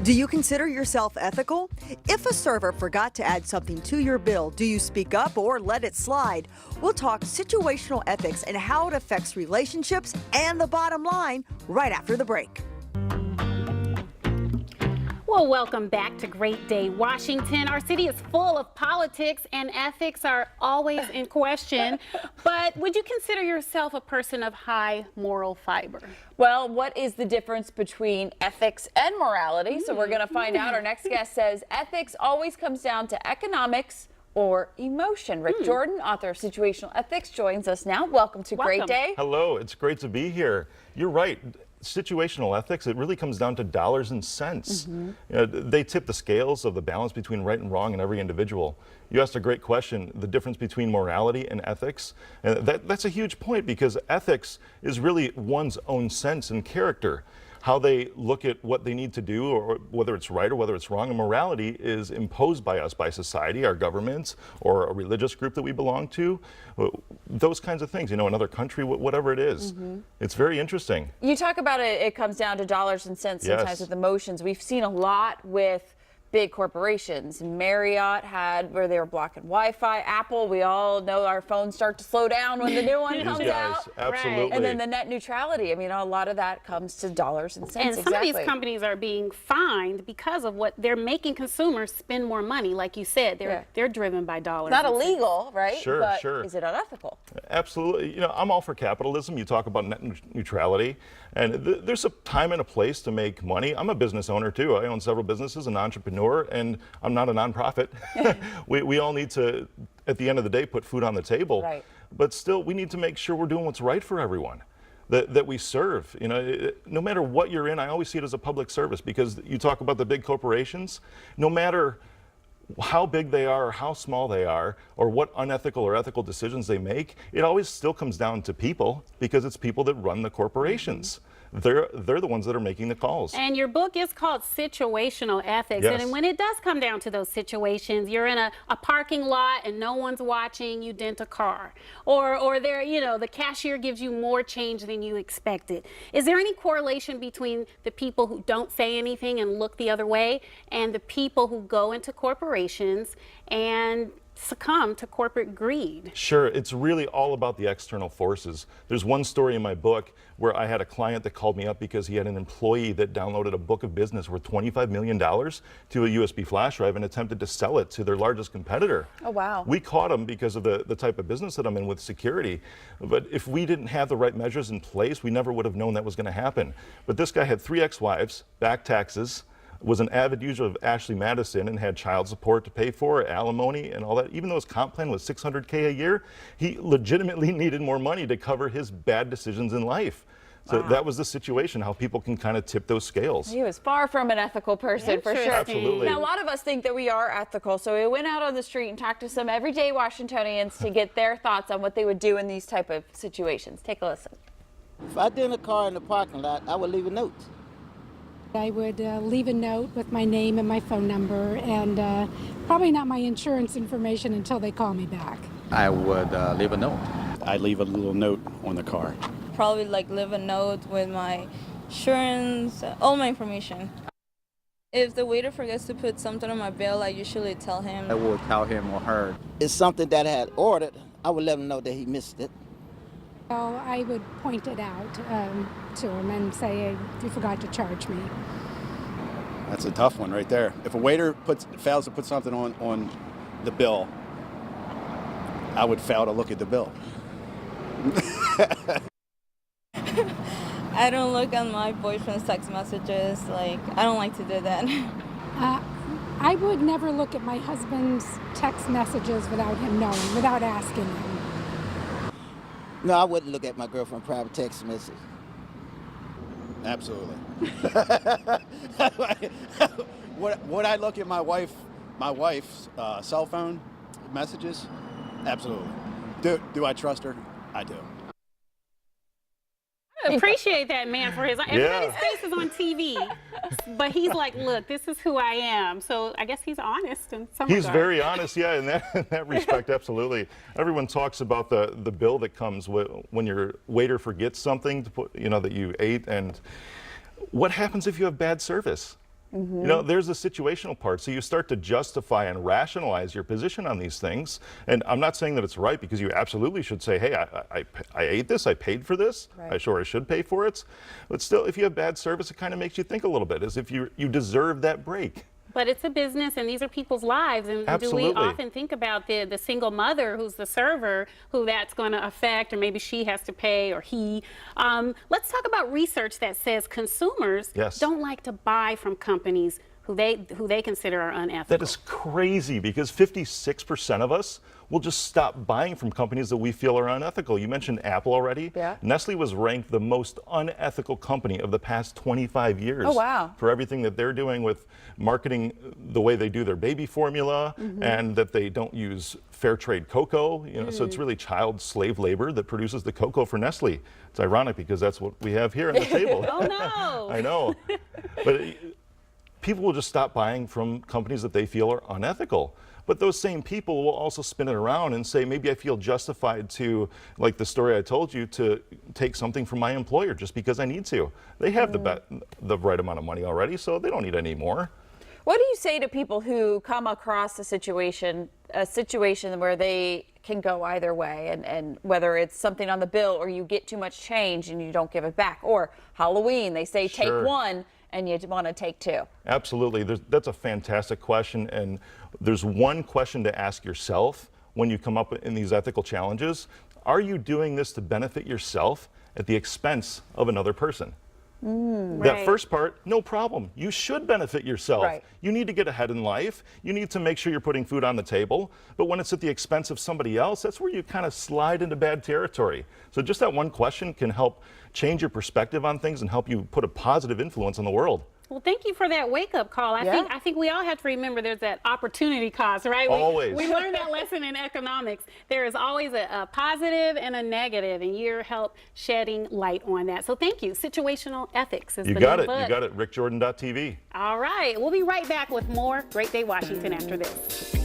Do you consider yourself ethical? If a server forgot to add something to your bill, do you speak up or let it slide? We'll talk situational ethics and how it affects relationships and the bottom line right after the break. Well, welcome back to Great Day, Washington. Our city is full of politics and ethics are always in question. But would you consider yourself a person of high moral fiber? Well, what is the difference between ethics and morality? So we're going to find out. Our next guest says ethics always comes down to economics or emotion. Rick Jordan, author of Situational Ethics, joins us now. Welcome to Great Day. Hello, it's great to be here. You're right. Situational ethics, it really comes down to dollars and cents. You know, they tip the scales of the balance between right and wrong in every individual. You asked a great question, the difference between morality and ethics. And that's a huge point, because ethics is really one's own sense and character. How they look at what they need to do, or whether it's right or whether it's wrong. And morality is imposed by us, by society, our governments, or a religious group that we belong to. Those kinds of things, you know, another country, whatever it is. It's very interesting. You talk about it comes down to dollars and cents sometimes with emotions. We've seen a lot with big corporations. Marriott had where they were blocking Wi-Fi. Apple, we all know our phones start to slow down when the new one comes out. Absolutely. And then the net neutrality. I mean, a lot of that comes to dollars and cents. And some of these companies are being fined because of what they're making consumers spend more money. Like you said, they're driven by dollars. Not illegal, right? Sure, but sure. Is it unethical? Absolutely. You know, I'm all for capitalism. You talk about net neutrality, and there's a time and a place to make money. I'm a business owner too. I own several businesses, an entrepreneur, and I'm not a nonprofit. we all need to, at the end of the day, put food on the table. Right. But still, we need to make sure we're doing what's right for everyone that we serve. You know, no matter what you're in, I always see it as a public service, because you talk about the big corporations, no matter how big they are or how small they are, or what unethical or ethical decisions they make, it always still comes down to people, because it's people that run the corporations. They're the ones that are making the calls. And your book is called Situational Ethics. Yes. And when it does come down to those situations, you're in a parking lot and no one's watching, you dent a car. Or there, you know, the cashier gives you more change than you expected. Is there any correlation between the people who don't say anything and look the other way and the people who go into corporations and succumb to corporate greed? Sure, it's really all about the external forces. There's one story in my book where I had a client that called me up because he had an employee that downloaded a book of business worth $25 million to a USB flash drive and attempted to sell it to their largest competitor. Oh, wow. We caught him because of the type of business that I'm in with security. But if we didn't have the right measures in place, we never would have known that was going to happen. But this guy had 3 ex-wives, back taxes, was an avid user of Ashley Madison, and had child support to pay for, alimony and all that. Even though his comp plan was $600K a year, he legitimately needed more money to cover his bad decisions in life. So that was the situation, how people can kind of tip those scales. He was far from an ethical person, for sure. Absolutely. Now, a lot of us think that we are ethical, so we went out on the street and talked to some everyday Washingtonians to get their thoughts on what they would do in these type of situations. Take a listen. If I did a car in the parking lot, I would leave a note. I would leave a note with my name and my phone number, and probably not my insurance information until they call me back. I would leave a note. I'd leave a little note on the car. Probably like leave a note with my insurance, all my information. If the waiter forgets to put something on my bill, I usually tell him. I will tell him or her. It's something that I had ordered, I would let him know that he missed it. So I would point it out to him and say, you forgot to charge me. That's a tough one right there. If a waiter fails to put something on the bill, I would fail to look at the bill. I don't look at my boyfriend's text messages. Like, I don't like to do that. I would never look at my husband's text messages without him knowing, without asking him. No, I wouldn't look at my girlfriend's private text message. Absolutely. Would I look at my wife's cell phone messages? Absolutely. Do I trust her? I do. I appreciate that man for his. Everybody's face is on TV, but he's like, look, this is who I am. So I guess he's honest in some He's regard. very honest, yeah, in that respect, absolutely. Everyone talks about the bill that comes when your waiter forgets something to put, you know, that you ate, and what happens if you have bad service? You know, there's the situational part. So you start to justify and rationalize your position on these things. And I'm not saying that it's right, because you absolutely should say, hey, I ate this, I paid for this, I sure should pay for it. But still, if you have bad service, it kind of makes you think a little bit, as if you deserve that break. But it's a business, and these are people's lives. And Absolutely. do we often think about the single mother who's the server, who that's going to affect, or maybe she has to pay, or he? Let's talk about research that says consumers don't like to buy from companies who they consider are unethical. That is crazy, because 56% of us will just stop buying from companies that we feel are unethical. You mentioned Apple already. Yeah. Nestle was ranked the most unethical company of the past 25 years. Oh, wow. For everything that they're doing with marketing, the way they do their baby formula, and that they don't use fair trade cocoa. You know, so it's really child slave labor that produces the cocoa for Nestle. It's ironic, because that's what we have here on the table. Oh no! I know, but people will just stop buying from companies that they feel are unethical. But those same people will also spin it around and say, maybe I feel justified to, like the story I told you, to take something from my employer just because I need to. They have the right amount of money already, so they don't need any more. What do you say to people who come across a situation where they can go either way, and whether it's something on the bill, or you get too much change and you don't give it back, or Halloween, they say take one and you want to take two? Absolutely. That's a fantastic question. And there's one question to ask yourself when you come up in these ethical challenges. Are you doing this to benefit yourself at the expense of another person? That first part, no problem. You should benefit yourself. You need to get ahead in life. You need to make sure you're putting food on the table. But when it's at the expense of somebody else, that's where you kind of slide into bad territory. So just that one question can help change your perspective on things and help you put a positive influence on the world. Well, thank you for that wake-up call. I think we all have to remember there's that opportunity cost, right? Always. We learned that lesson in economics. There is always a positive and a negative, and your help shedding light on that. So thank you. Situational Ethics is the got new it. book. You got it. RickJordan.tv. All right. We'll be right back with more Great Day Washington after this.